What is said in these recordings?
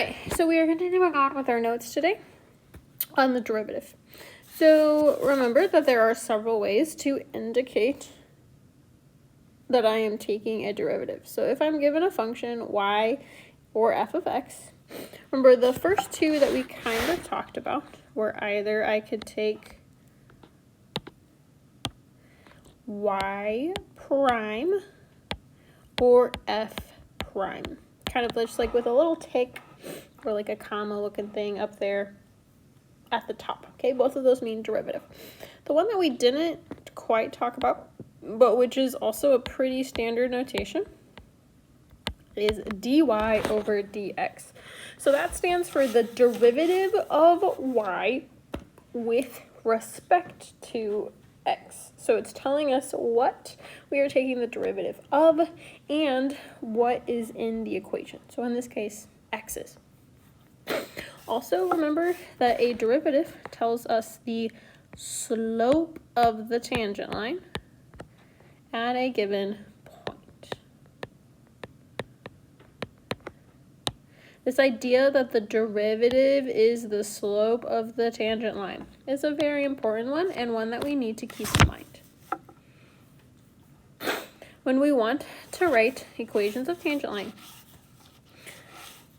right, so we are continuing on with our notes today on the derivative. So remember that there are several ways to indicate that I am taking a derivative. So if I'm given a function y or f of x, remember the first two that we kind of talked about were either I could take y prime or f prime, kind of just like with a little tick or like a comma looking thing up there at the top. Okay, both of those mean derivative. The one that we didn't quite talk about, but which is also a pretty standard notation, is dy over dx. So that stands for the derivative of y with respect to x. So it's telling us what we are taking the derivative of and what is in the equation. So in this case, x's. Also remember that a derivative tells us the slope of the tangent line at a given point. This idea that the derivative is the slope of the tangent line is a very important one and one that we need to keep in mind. When we want to write equations of tangent line,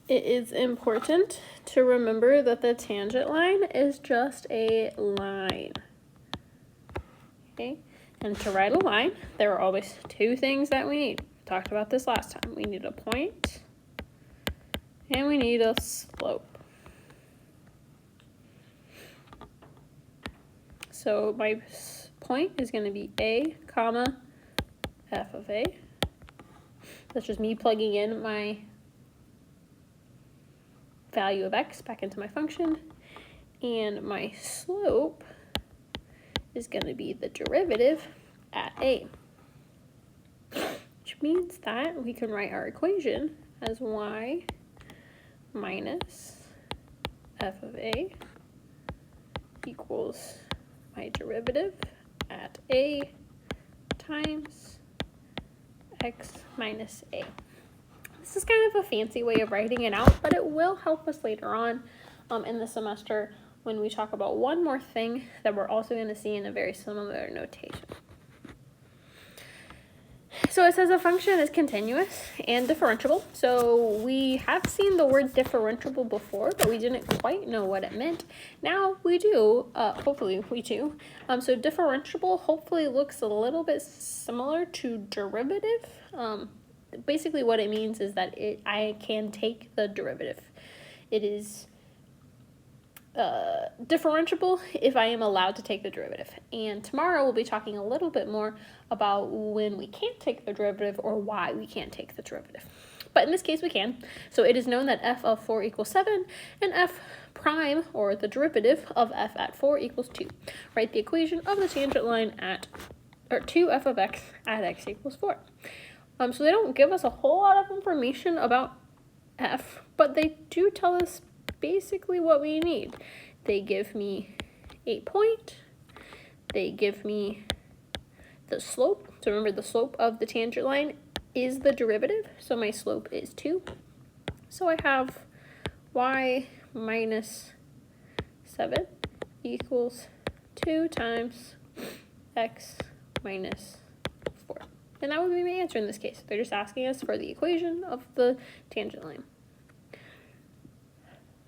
it is important to remember that the tangent line is just a line. Okay? And to write a line, there are always two things that we need. We talked about this last time. We need a point and we need a slope. So my point is going to be a comma f of a. That's just me plugging in my value of x back into my function, and my slope is going to be the derivative at a, which means that we can write our equation as y minus f of a equals my derivative at a times x minus a. This is kind of a fancy way of writing it out, but it will help us later on in the semester when we talk about one more thing that we're also going to see in a very similar notation. So it says a function is continuous and differentiable. So we have seen the word differentiable before, but we didn't quite know what it meant. Now we do, hopefully we do. So differentiable hopefully looks a little bit similar to derivative. Basically what it means is that I can take the derivative. It is differentiable if I am allowed to take the derivative. And tomorrow we'll be talking a little bit more about when we can't take the derivative or why we can't take the derivative. But in this case we can. So it is known that f of 4 equals 7 and f prime, or the derivative of f at 4 equals 2. Write the equation of the tangent line at 2f of x at x equals 4. So they don't give us a whole lot of information about f, but they do tell us basically what we need. They give me a point, they give me the slope. So remember, the slope of the tangent line is the derivative, so my slope is 2. So I have y minus 7 equals 2 times x minus 4. And that would be my answer in this case. They're just asking us for the equation of the tangent line.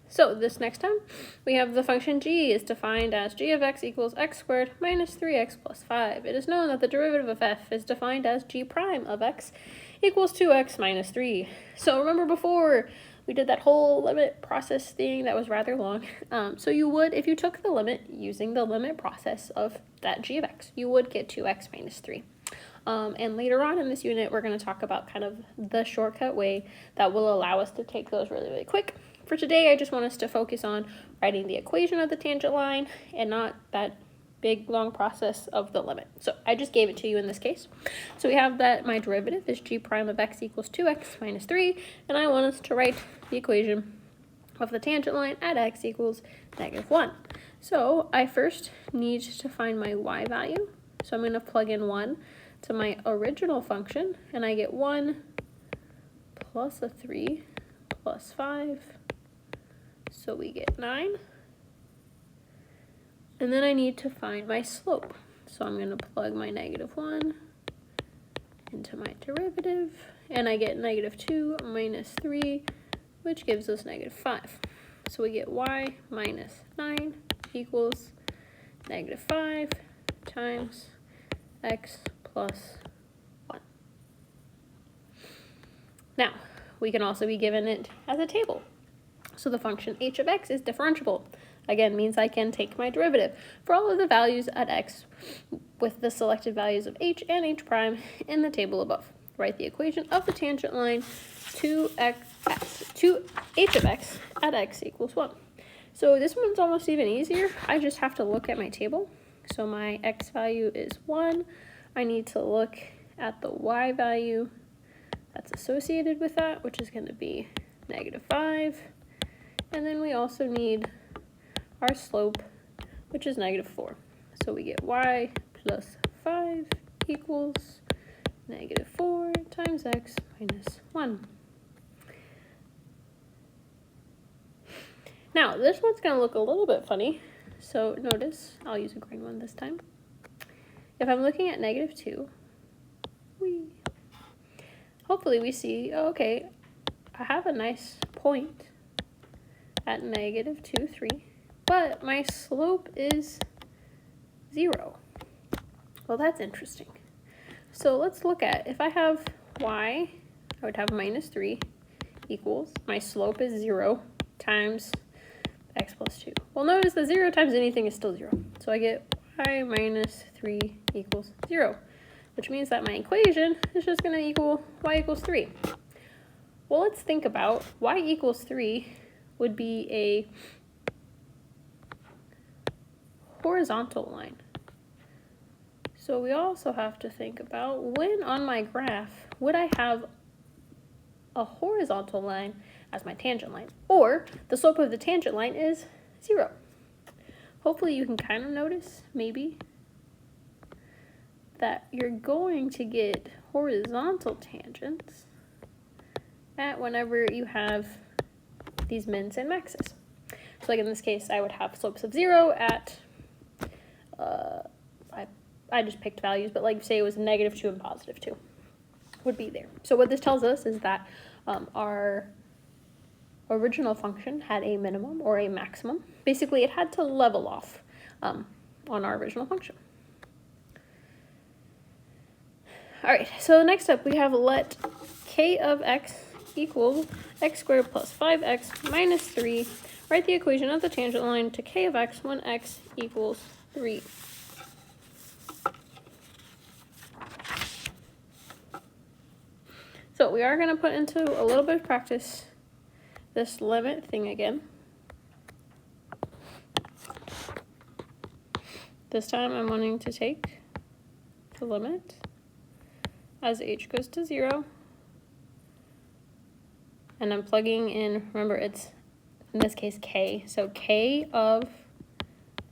So this next time, we have the function g is defined as g of x equals x squared minus 3x plus 5. It is known that the derivative of f is defined as g prime of x equals 2x minus 3. So remember before, we did that whole limit process thing that was rather long. So you would, if you took the limit using the limit process of that g of x, you would get 2x minus 3. And later on in this unit, we're going to talk about kind of the shortcut way that will allow us to take those really, really quick. For today, I just want us to focus on writing the equation of the tangent line and not that big, long process of the limit. So I just gave it to you in this case. So we have that my derivative is g prime of x equals 2x minus 3, and I want us to write the equation of the tangent line at x equals -1. So I first need to find my y value. So I'm going to plug in 1 to my original function, and I get 1 plus a 3 plus 5 So we get 9. And then I need to find my slope. So I'm going to plug my -1 into my derivative, and I get -2 minus 3, which gives us -5. So we get y minus 9 equals -5 times x plus 1. Now, we can also be given it as a table. So the function h of x is differentiable. Again, means I can take my derivative for all of the values at x with the selected values of h and h prime in the table above. Write the equation of the tangent line to h of x at x equals 1. So this one's almost even easier. I just have to look at my table. So my x value is 1. I need to look at the y value that's associated with that, which is going to be -5. And then we also need our slope, which is -4. So we get y plus 5 equals -4 times x minus 1. Now, this one's going to look a little bit funny. So notice, I'll use a green one this time. If I'm looking at -2, hopefully we see, oh, okay, I have a nice point at -2, 3. But my slope is 0. Well, that's interesting. So let's look at, if I have y, I would have -3 equals, my slope is 0 times x plus 2. Well, notice that 0 times anything is still 0. So I get y minus 3 equals 0, which means that my equation is just going to equal y equals 3. Well, let's think about y equals 3 would be a horizontal line. So we also have to think about when on my graph would I have a horizontal line as my tangent line, or the slope of the tangent line is 0. Hopefully you can kind of notice maybe that you're going to get horizontal tangents at whenever you have these mins and maxes. So like in this case, I would have slopes of 0 at I just picked values, but like say it was -2 and +2 would be there. So what this tells us is that our original function had a minimum or a maximum. Basically, it had to level off on our original function. All right, so next up we have let k of x equal x squared plus 5x minus 3. Write the equation of the tangent line to k of x when x equals 3. So we are going to put into a little bit of practice this limit thing again. This time I'm wanting to take the limit as h goes to 0. And I'm plugging in, remember it's, in this case, k. So k of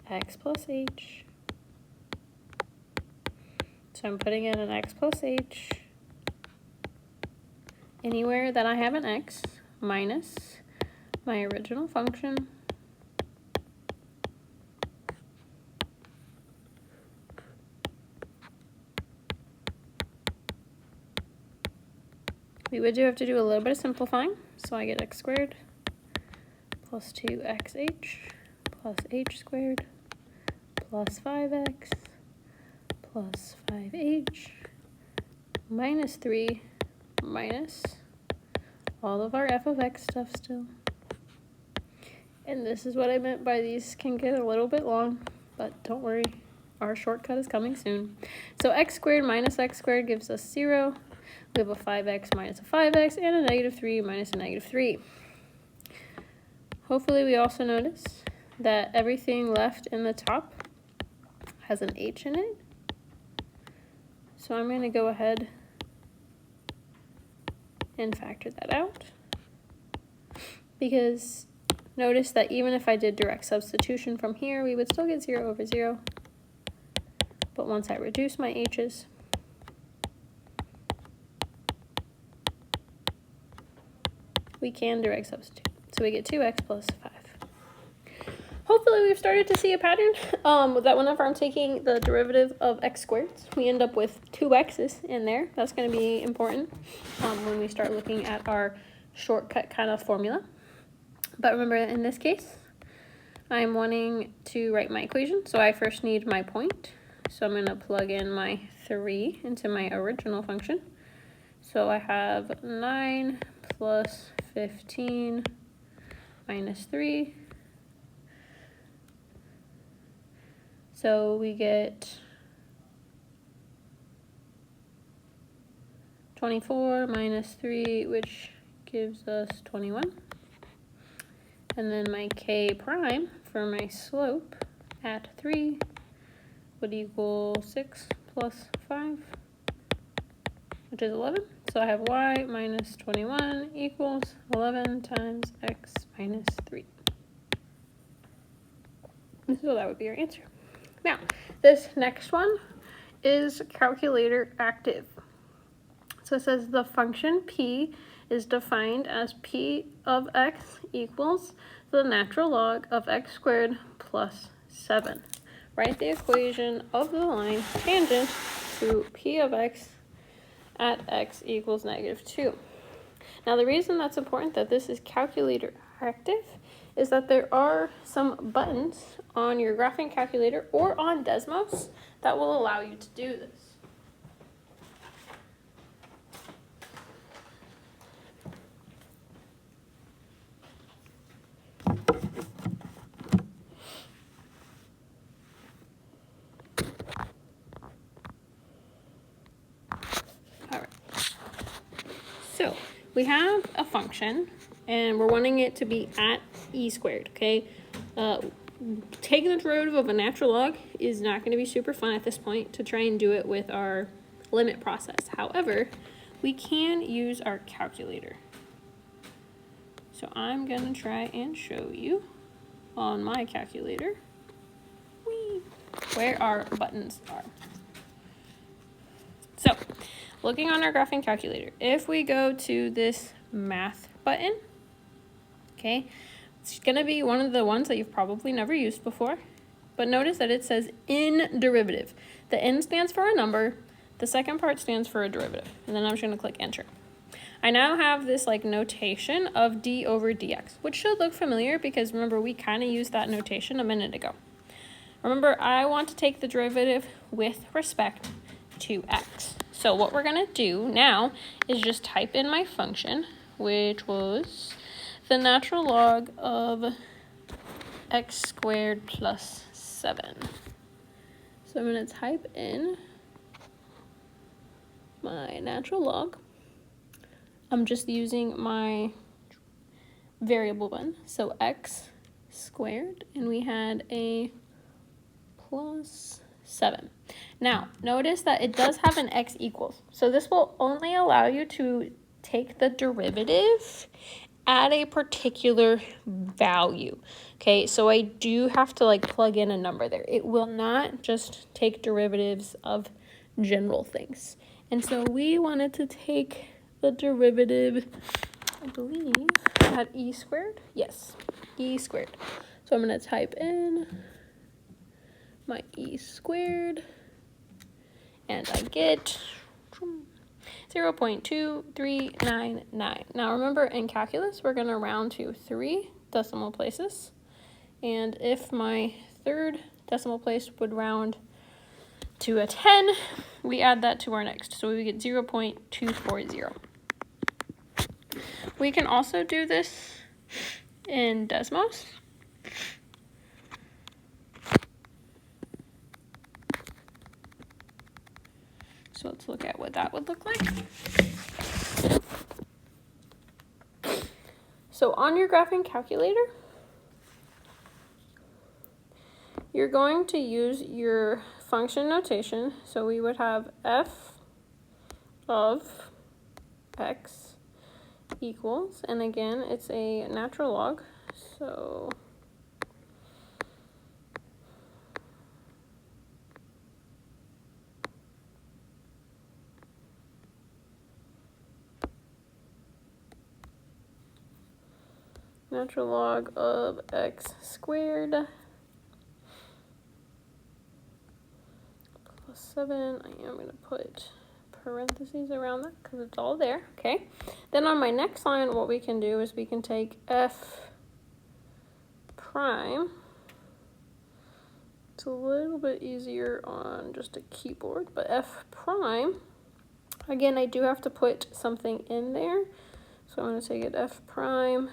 x plus h. So I'm putting in an x plus h anywhere that I have an x minus my original function we would have to do a little bit of simplifying. So I get x squared plus 2xh plus h squared plus 5x plus 5h minus 3 minus all of our f of x stuff still. And this is what I meant by these can get a little bit long, but don't worry, our shortcut is coming soon. So x squared minus x squared gives us 0. We have a 5x minus a 5x and a -3 minus a -3. Hopefully we also notice that everything left in the top has an h in it. So I'm going to go ahead and factor that out, because notice that even if I did direct substitution from here, we would still get 0 over 0. But once I reduce my h's, we can direct substitute. So we get 2x plus 5. hopefully we've started to see a pattern that whenever I'm taking the derivative of x squared, we end up with 2x's in there. That's going to be important when we start looking at our shortcut kind of formula. But remember, in this case, I'm wanting to write my equation, so I first need my point. So I'm going to plug in my 3 into my original function. So I have 9 plus 15 minus 3. So we get 24 minus 3, which gives us 21. And then my k prime for my slope at 3 would equal 6 plus 5, which is 11. So I have y minus 21 equals 11 times x minus 3. So that would be our answer. Now, this next one is calculator active. So it says the function p is defined as p of x equals the natural log of x squared plus 7. Write the equation of the line tangent to p of x at x equals -2. Now the reason that's important that this is calculator active is that there are some buttons on your graphing calculator or on Desmos that will allow you to do this. All right. So we have a function and we're wanting it to be at e squared, okay? Taking the derivative of a natural log is not going to be super fun at this point to try and do it with our limit process. However, we can use our calculator. So I'm going to try and show you on my calculator where our buttons are. So, looking on our graphing calculator, if we go to this math button, okay, it's going to be one of the ones that you've probably never used before, but notice that it says in derivative. The in stands for a number, the second part stands for a derivative, and then I'm just going to click enter. I now have this like notation of d over dx, which should look familiar because remember we kind of used that notation a minute ago. Remember, I want to take the derivative with respect to x. So what we're going to do now is just type in my function, which was the natural log of x squared plus 7. So I'm going to type in my natural log. I'm just using my variable one. So x squared, and we had a plus 7. Now, notice that it does have an x equals. So this will only allow you to take the derivative at a particular value. Okay, so I do have to like plug in a number there. It will not just take derivatives of general things. And so we wanted to take the derivative, I believe, at e squared. Yes, e squared. So I'm going to type in my e squared, and I get 0.2399. Now remember, in calculus, we're going to round to 3 decimal places, and if my third decimal place would round to a 10, we add that to our next, so we get 0.240. We can also do this in Desmos. So let's look at what that would look like. So on your graphing calculator, you're going to use your function notation. So we would have f of x equals, and again, it's a natural log. So natural log of x squared 7. I am going to put parentheses around that because it's all there. Okay. Then on my next line, what we can do is we can take f prime. It's a little bit easier on just a keyboard, but f prime. Again, I do have to put something in there. So I'm going to take it f prime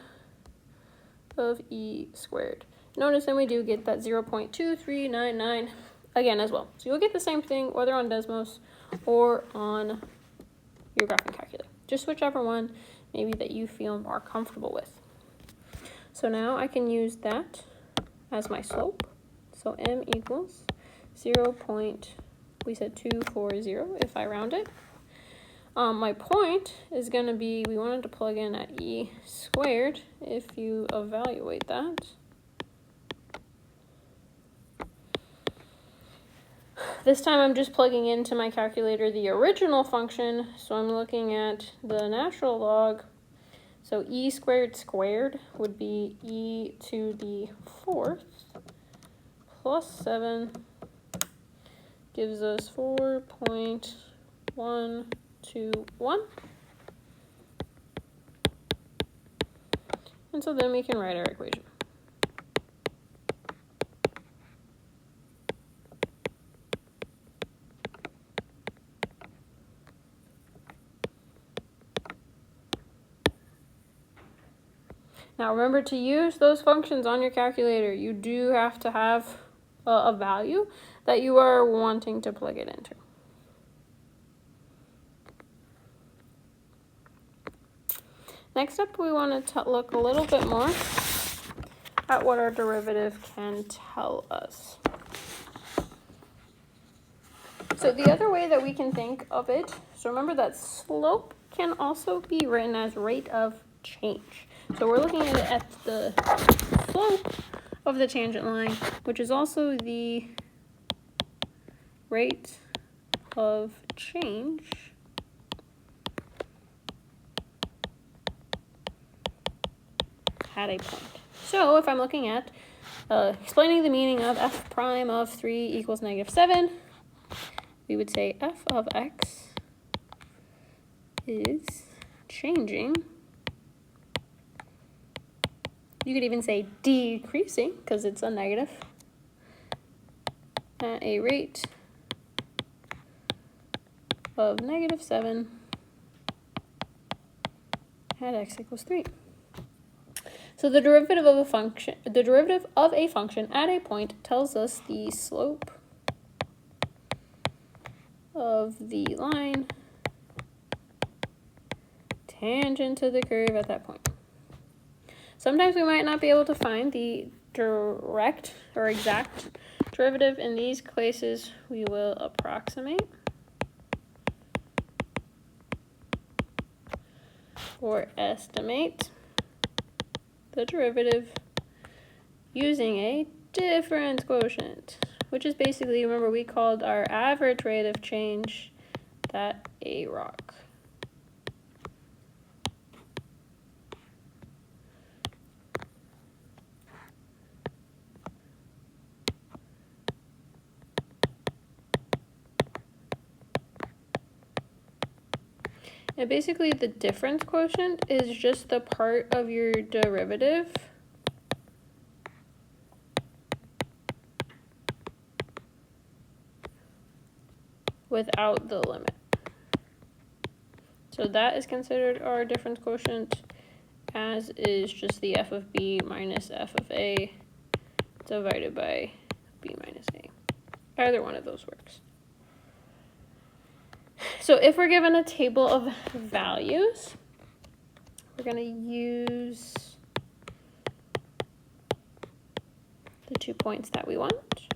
of e squared. Notice then we do get that 0.2399 again as well. So you'll get the same thing whether on Desmos or on your graphing calculator. Just whichever one maybe that you feel more comfortable with. So now I can use that as my slope. So m equals 0.240 if I round it. My point is going to be, we wanted to plug in at e squared. If you evaluate that, this time I'm just plugging into my calculator the original function, so I'm looking at the natural log. So e squared squared would be e to the 4th plus 7 gives us 4.121. And so then we can write our equation. Now remember, to use those functions on your calculator, you do have to have a value that you are wanting to plug it into. Next up, we want to look a little bit more at what our derivative can tell us. So the other way that we can think of it, so remember that slope can also be written as rate of change. So we're looking at the slope of the tangent line, which is also the rate of change at a point. So if I'm looking at explaining the meaning of f prime of 3 equals -7, we would say f of x is changing. You could even say decreasing because it's a negative at a rate of -7 at x equals 3. So the derivative of a function at a point tells us the slope of the line tangent to the curve at that point. Sometimes we might not be able to find the direct or exact derivative. In these cases, we will approximate or estimate the derivative using a difference quotient, which is basically, remember, we called our average rate of change that a rock. And basically the difference quotient is just the part of your derivative without the limit. So that is considered our difference quotient, as is just the f of b minus f of a divided by b minus a. Either one of those works. So if we're given a table of values, we're going to use the 2 points that we want.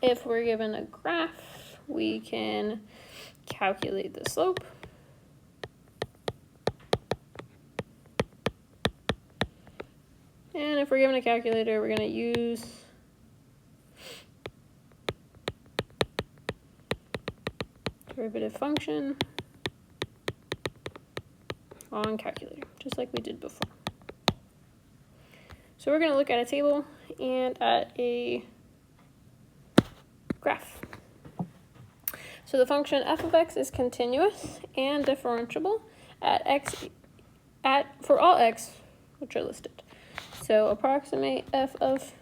If we're given a graph, we can calculate the slope. And if we're given a calculator, we're going to use derivative function on calculator, just like we did before. So we're going to look at a table and at a graph. So the function f of x is continuous and differentiable for all x which are listed. So approximate f of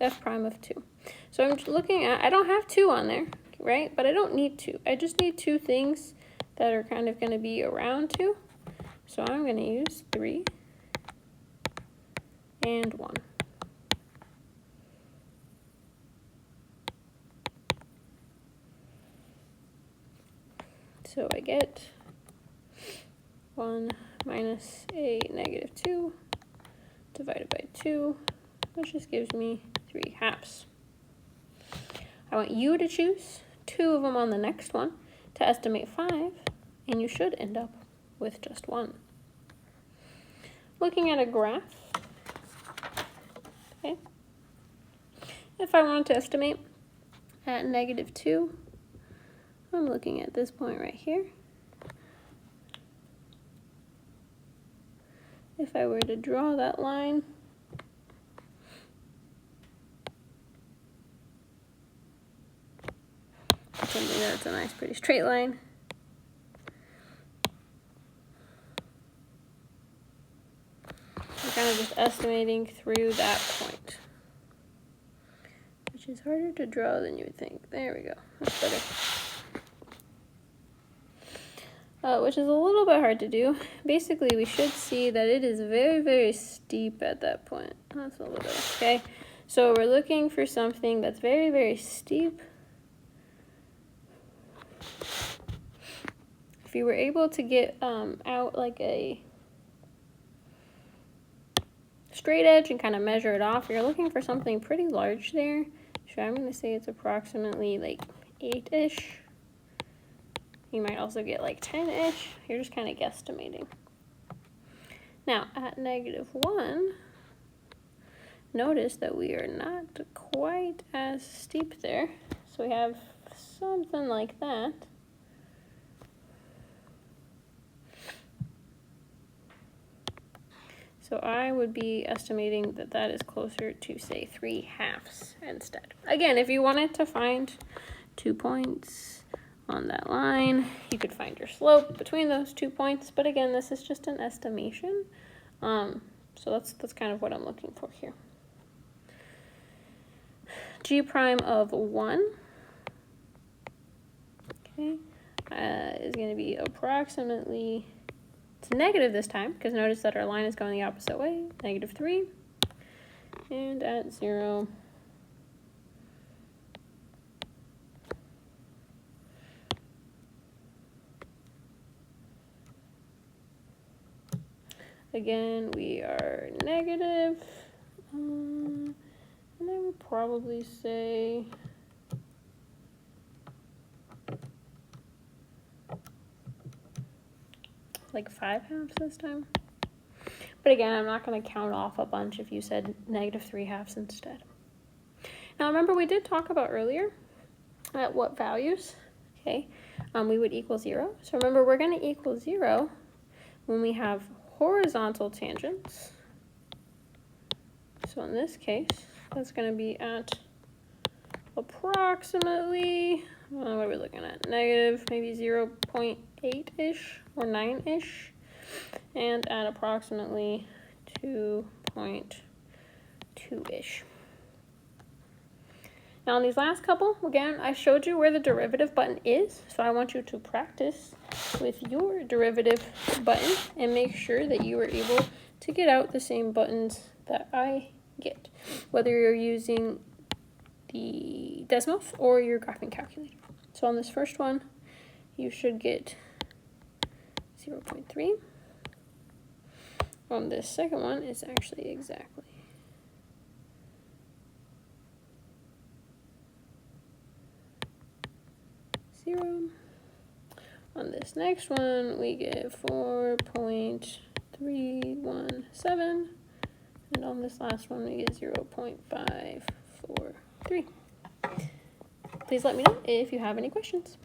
f prime of 2. So I'm looking at, I don't have 2 on there, right? But I don't need 2. I just need 2 things that are kind of going to be around 2. So I'm going to use 3 and 1. So I get 1 minus a negative 2 divided by 2, which just gives me 3/2. I want you to choose 2 of them on the next one to estimate 5, and you should end up with just 1. Looking at a graph, okay, if I wanted to estimate at negative 2, I'm looking at this point right here. If I were to draw that line, that's a nice pretty straight line. I'm kind of just estimating through that point, which is harder to draw than you would think. There we go, that's better. Which is a little bit hard to do. Basically, we should see that it is very, very steep at that point. That's a little bit, okay? So we're looking for something that's very, very steep. If you were able to get out like a straight edge and kind of measure it off, you're looking for something pretty large there. So I'm going to say it's approximately like 8-ish. You might also get like 10-ish. You're just kind of guesstimating. Now, at negative 1, notice that we are not quite as steep there. So we have something like that. So I would be estimating that that is closer to, say, 3/2 instead. Again, if you wanted to find 2 points on that line, you could find your slope between those 2 points. But again, this is just an estimation. So that's kind of what I'm looking for here. G prime of 1, okay, is going to be approximately, it's negative this time, because notice that our line is going the opposite way, negative 3, and at 0, again, we are negative, and I would probably say like 5/2 this time. But again, I'm not going to count off a bunch if you said negative 3/2 instead. Now remember, we did talk about earlier at what values, okay, we would equal 0. So remember, we're going to equal 0 when we have horizontal tangents. So in this case, that's going to be at approximately, what are we looking at? Negative maybe 0.8-ish or 9-ish, and at approximately 2.2-ish. Now on these last couple, again, I showed you where the derivative button is, so I want you to practice with your derivative button and make sure that you are able to get out the same buttons that I get, whether you're using the Desmos or your graphing calculator. So on this first one, you should get 0.3. On this second one, it's actually exactly 0. On this next one, we get 4.317. And on this last one, we get 0.543. Please let me know if you have any questions.